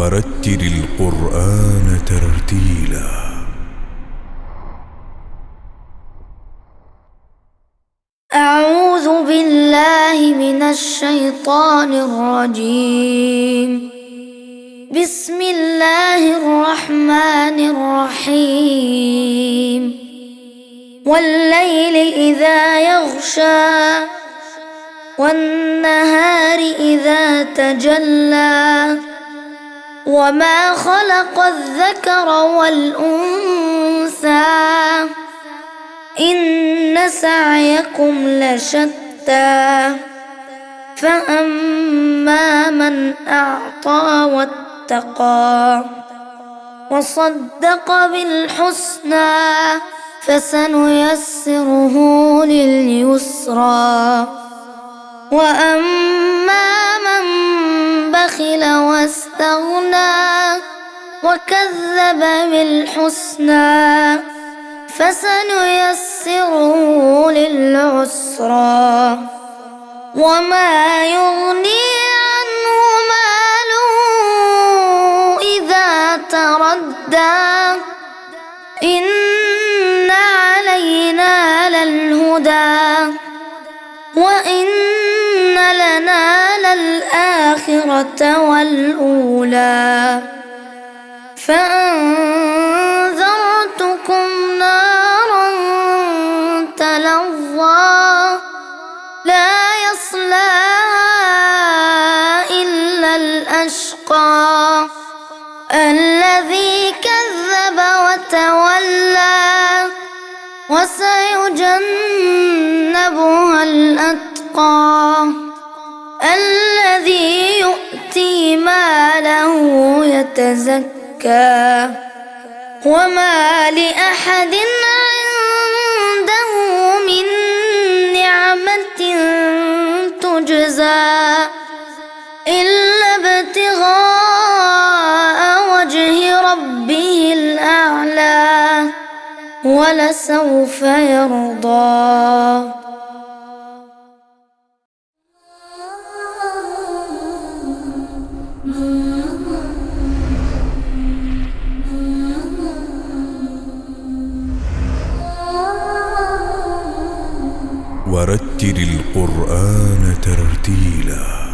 ورتل القرآن ترتيلا. أعوذ بالله من الشيطان الرجيم. بسم الله الرحمن الرحيم. والليل إذا يغشى والنهار إذا تجلى وما خلق الذكر والأنثى إن سعيكم لشتى فأما من أعطى واتقى وصدق بالحسنى فسنيسره لليسرى وأما من بخل واستغنى وكذب بالحسنى فسنيسره للعسرى وما يغني عنه ماله إذا تردى إن علينا للهدى وإن لنا للآخرة والأولى فأنذرتكم نارا تلظى لا يصلاها إلا الأشقى الذي كذب وتولى وسيجنبها الأتقى الذي يؤتي ماله يتزكى وما لأحد عنده من نعمة تجزى إلا ابتغاء وجه ربه الأعلى ولسوف يرضى. ورتل القرآن ترتيلا.